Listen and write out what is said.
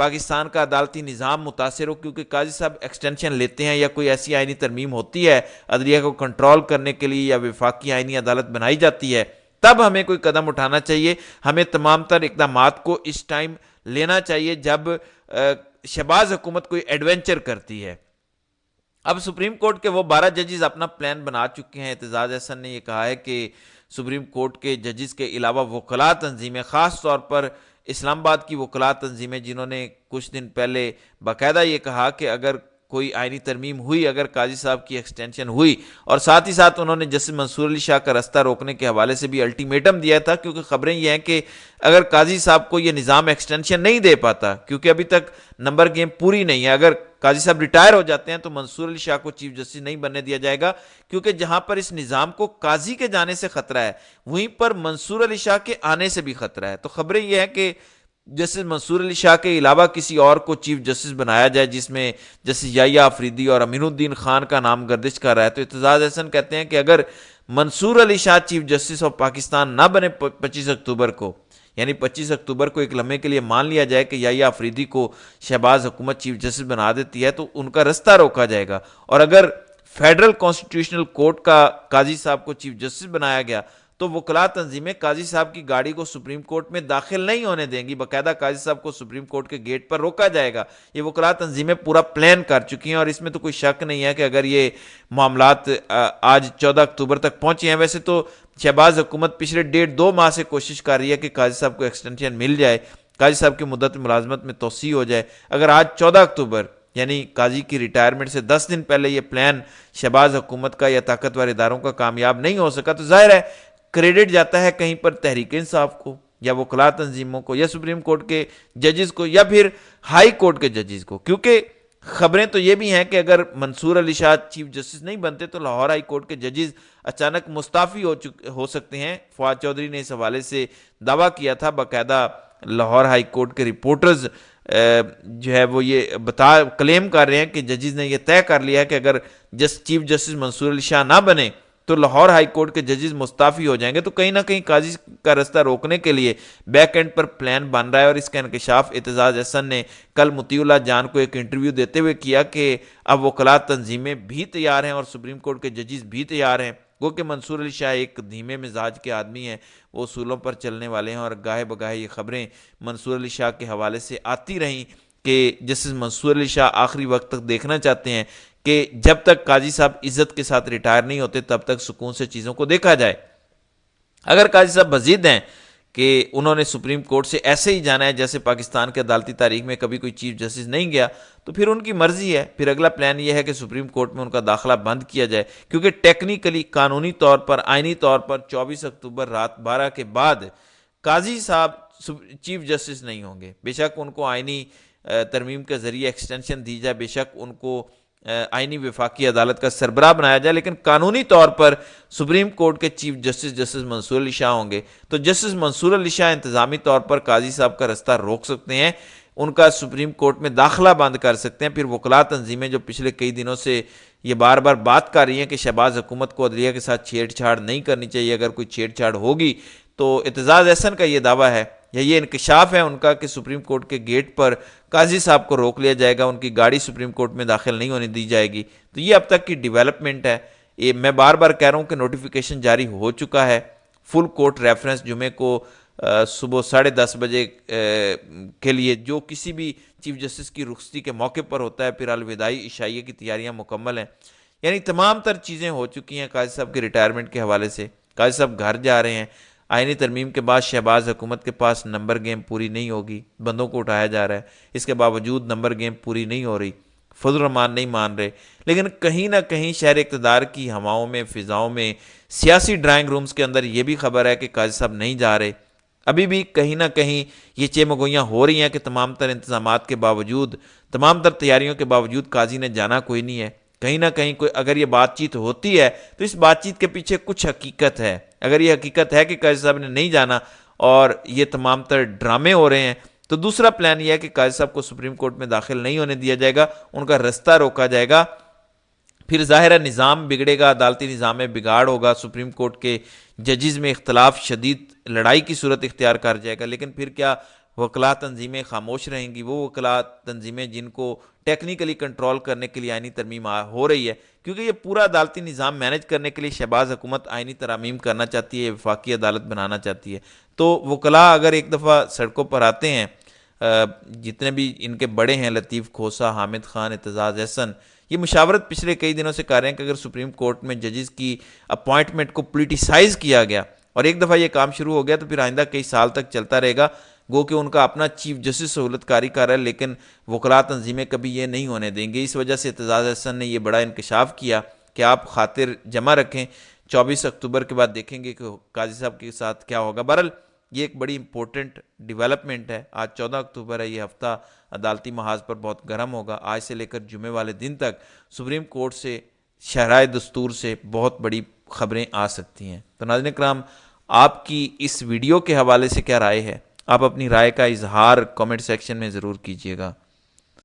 پاکستان کا عدالتی نظام متاثر ہو، کیونکہ قاضی صاحب ایکسٹینشن لیتے ہیں یا کوئی ایسی آئینی ترمیم ہوتی ہے عدلیہ کو کنٹرول کرنے کے لیے یا وفاقی آئینی عدالت بنائی جاتی ہے، تب ہمیں کوئی قدم اٹھانا چاہیے. ہمیں تمام تر اقدامات کو اس ٹائم لینا چاہیے جب شہباز حکومت کوئی ایڈونچر کرتی ہے. اب سپریم کورٹ کے وہ 12 ججز اپنا پلان بنا چکے ہیں. اعتزاز احسن نے یہ کہا ہے کہ سپریم کورٹ کے ججز کے علاوہ وکلاء تنظیمیں، خاص طور پر اسلام آباد کی وکلاء تنظیمیں، جنہوں نے کچھ دن پہلے باقاعدہ یہ کہا کہ اگر کوئی آئینی ترمیم ہوئی، اگر قاضی صاحب کی ایکسٹینشن ہوئی، اور ساتھ ہی ساتھ انہوں نے جسٹس منصور علی شاہ کا رستہ روکنے کے حوالے سے بھی الٹیمیٹم دیا تھا، کیونکہ خبریں یہ ہیں کہ اگر قاضی صاحب کو یہ نظام ایکسٹینشن نہیں دے پاتا، کیونکہ ابھی تک نمبر گیم پوری نہیں ہے، اگر قاضی صاحب ریٹائر ہو جاتے ہیں تو منصور علی شاہ کو چیف جسٹس نہیں بننے دیا جائے گا، کیونکہ جہاں پر اس نظام کو قاضی کے جانے سے خطرہ ہے وہیں پر منصور علی شاہ کے آنے سے بھی خطرہ ہے. تو خبریں یہ ہیں کہ جسٹس منصور علی شاہ کے علاوہ کسی اور کو چیف جسٹس بنایا جائے، جس میں جسٹس یحییٰ آفریدی اور امین الدین خان کا نام گردش کر رہا ہے. تو اعتزاز احسن کہتے ہیں کہ اگر منصور Ali Shah chief justice of Pakistan نہ بنے 25 اکتوبر کو، یعنی 25 اکتوبر کو ایک لمحے کے لیے مان لیا جائے کہ یحییٰ آفریدی کو شہباز حکومت چیف جسٹس بنا دیتی ہے، تو ان کا رستہ روکا جائے گا. اور اگر فیڈرل کانسٹیٹیوشنل کورٹ کا قاضی صاحب کو چیف جسٹس بنایا گیا تو وکلاء تنظیمیں قاضی صاحب کی گاڑی کو سپریم کورٹ میں داخل نہیں ہونے دیں گی، باقاعدہ قاضی صاحب کو سپریم کورٹ کے گیٹ پر روکا جائے گا. یہ وکلاء تنظیمیں پورا پلان کر چکی ہیں، اور اس میں تو کوئی شک نہیں ہے کہ اگر یہ معاملات آج 14 اکتوبر تک پہنچے ہیں. ویسے تو شہباز حکومت پچھلے 1.5-2 ماہ سے کوشش کر رہی ہے کہ قاضی صاحب کو ایکسٹینشن مل جائے، قاضی صاحب کی مدت ملازمت میں توسیع ہو جائے. اگر آج 14 اکتوبر یعنی قاضی کی ریٹائرمنٹ سے 10 دن پہلے یہ پلان شہباز حکومت کا یا طاقتور اداروں کا کامیاب نہیں ہو سکا، تو ظاہر ہے کریڈٹ جاتا ہے کہیں پر تحریک انصاف کو یا وکلاء تنظیموں کو یا سپریم کورٹ کے ججز کو یا پھر ہائی کورٹ کے ججز کو. کیونکہ خبریں تو یہ بھی ہیں کہ اگر منصور علی شاہ چیف جسٹس نہیں بنتے تو لاہور ہائی کورٹ کے ججز اچانک مستعفی ہو سکتے ہیں. فواد چودھری نے اس حوالے سے دعویٰ کیا تھا، باقاعدہ لاہور ہائی کورٹ کے رپورٹرز جو ہے وہ یہ کلیم کر رہے ہیں کہ ججز نے یہ طے کر لیا ہے کہ اگر چیف جسٹس منصور علی شاہ نہ بنے تو لاہور ہائی کورٹ کے ججز مستعفی ہو جائیں گے. تو کہیں نہ کہیں قاضی کا رستہ روکنے کے لیے بیک اینڈ پر پلان بن رہا ہے، اور اس کا انکشاف اعتزاز احسن نے کل مطیع اللہ جان کو ایک انٹرویو دیتے ہوئے کیا کہ اب وکلاء تنظیمیں بھی تیار ہیں اور سپریم کورٹ کے ججز بھی تیار ہیں. وہ کہ منصور علی شاہ ایک دھیمے مزاج کے آدمی ہیں، وہ اصولوں پر چلنے والے ہیں، اور گاہے بگاہے یہ خبریں منصور علی شاہ کے حوالے سے آتی رہیں کہ جسٹس منصور علی شاہ آخری وقت تک دیکھنا چاہتے ہیں کہ جب تک قاضی صاحب عزت کے ساتھ ریٹائر نہیں ہوتے تب تک سکون سے چیزوں کو دیکھا جائے. اگر قاضی صاحب مزید ہیں کہ انہوں نے سپریم کورٹ سے ایسے ہی جانا ہے جیسے پاکستان کے عدالتی تاریخ میں کبھی کوئی چیف جسٹس نہیں گیا، تو پھر ان کی مرضی ہے. پھر اگلا پلان یہ ہے کہ سپریم کورٹ میں ان کا داخلہ بند کیا جائے، کیونکہ ٹیکنیکلی قانونی طور پر آئینی طور پر 24 اکتوبر رات 12 کے بعد قاضی صاحب چیف جسٹس نہیں ہوں گے. بے شک ان کو آئینی ترمیم کے ذریعے ایکسٹینشن دی جائے، بے شک ان کو آئینی وفاقی عدالت کا سربراہ بنایا جائے، لیکن قانونی طور پر سپریم کورٹ کے چیف جسٹس جسٹس منصور علی شاہ ہوں گے. تو جسٹس منصور علی شاہ انتظامی طور پر قاضی صاحب کا رستہ روک سکتے ہیں، ان کا سپریم کورٹ میں داخلہ بند کر سکتے ہیں. پھر وکلاء تنظیمیں جو پچھلے کئی دنوں سے یہ بار بار بات کر رہی ہیں کہ شہباز حکومت کو عدلیہ کے ساتھ چھیڑ چھاڑ نہیں کرنی چاہیے، اگر کوئی چھیڑ چھاڑ ہوگی تو اعتزاز احسن کا یہ دعویٰ ہے یا یہ انکشاف ہے ان کا کہ سپریم کورٹ کے گیٹ پر قاضی صاحب کو روک لیا جائے گا، ان کی گاڑی سپریم کورٹ میں داخل نہیں ہونے دی جائے گی. تو یہ اب تک کی ڈیولپمنٹ ہے. یہ میں بار بار کہہ رہا ہوں کہ نوٹیفیکیشن جاری ہو چکا ہے. فل کورٹ ریفرنس جمعے کو صبح 10:30 بجے کے لیے جو کسی بھی چیف جسٹس کی رخصتی کے موقع پر ہوتا ہے. پھر الوداعی عشائیے کی تیاریاں مکمل ہیں، یعنی تمام تر چیزیں ہو چکی ہیں. قاضی صاحب کے ریٹائرمنٹ کے حوالے سے قاضی صاحب گھر جا رہے ہیں. آئینی ترمیم کے بعد شہباز حکومت کے پاس نمبر گیم پوری نہیں ہوگی، بندوں کو اٹھایا جا رہا ہے، اس کے باوجود نمبر گیم پوری نہیں ہو رہی، فضل الرحمان نہیں مان رہے. لیکن کہیں نہ کہیں شہر اقتدار کی ہواؤں میں، فضاؤں میں، سیاسی ڈرائنگ رومز کے اندر یہ بھی خبر ہے کہ قاضی صاحب نہیں جا رہے. ابھی بھی کہیں نہ کہیں یہ چیمگوئیاں ہو رہی ہیں کہ تمام تر انتظامات کے باوجود، تمام تر تیاریوں کے باوجود قاضی نے جانا کوئی نہیں ہے. کہیں نہ کہیں کوئی اگر یہ بات چیت ہوتی ہے تو اس بات چیت کے پیچھے کچھ حقیقت ہے. اگر یہ حقیقت ہے کہ قاضی صاحب نے نہیں جانا اور یہ تمام تر ڈرامے ہو رہے ہیں، تو دوسرا پلان یہ ہے کہ قاضی صاحب کو سپریم کورٹ میں داخل نہیں ہونے دیا جائے گا، ان کا رستہ روکا جائے گا. پھر ظاہر ہے نظام بگڑے گا، عدالتی نظام میں بگاڑ ہوگا، سپریم کورٹ کے ججز میں اختلاف شدید لڑائی کی صورت اختیار کر جائے گا. لیکن پھر کیا وکلاء تنظیمیں خاموش رہیں گی، وہ وکلاء تنظیمیں جن کو ٹیکنیکلی کنٹرول کرنے کے لیے آئینی ترمیم ہو رہی ہے، کیونکہ یہ پورا عدالتی نظام مینج کرنے کے لیے شہباز حکومت آئینی ترامیم کرنا چاہتی ہے، وفاقی عدالت بنانا چاہتی ہے، تو وکلاء اگر ایک دفعہ سڑکوں پر آتے ہیں، جتنے بھی ان کے بڑے ہیں، لطیف کھوسا، حامد خان، اعتزاز احسن، یہ مشاورت پچھلے کئی دنوں سے کر رہے ہیں کہ اگر سپریم کورٹ میں ججز کی اپوائنٹمنٹ کو پولیٹیسائز کیا گیا اور ایک دفعہ یہ کام شروع ہو گیا تو پھر آئندہ کئی سال تک چلتا رہے گا، گو کہ ان کا اپنا چیف جسٹس سہولت کاری کر رہا ہے، لیکن وکلاء تنظیمیں کبھی یہ نہیں ہونے دیں گے۔ اس وجہ سے اعتزاز احسن نے یہ بڑا انکشاف کیا کہ آپ خاطر جمع رکھیں، 24 اکتوبر کے بعد دیکھیں گے کہ قاضی صاحب کے ساتھ کیا ہوگا۔ بہرحال یہ ایک بڑی امپورٹنٹ ڈیولپمنٹ ہے۔ آج 14 اکتوبر ہے، یہ ہفتہ عدالتی محاذ پر بہت گرم ہوگا۔ آج سے لے کر جمعے والے دن تک سپریم کورٹ سے، شاہراہ دستور سے بہت بڑی خبریں آ سکتی ہیں۔ تو ناظرین کرام، آپ کی اس ویڈیو کے حوالے سے کیا رائے ہے؟ آپ اپنی رائے کا اظہار کامنٹ سیکشن میں ضرور کیجیے گا۔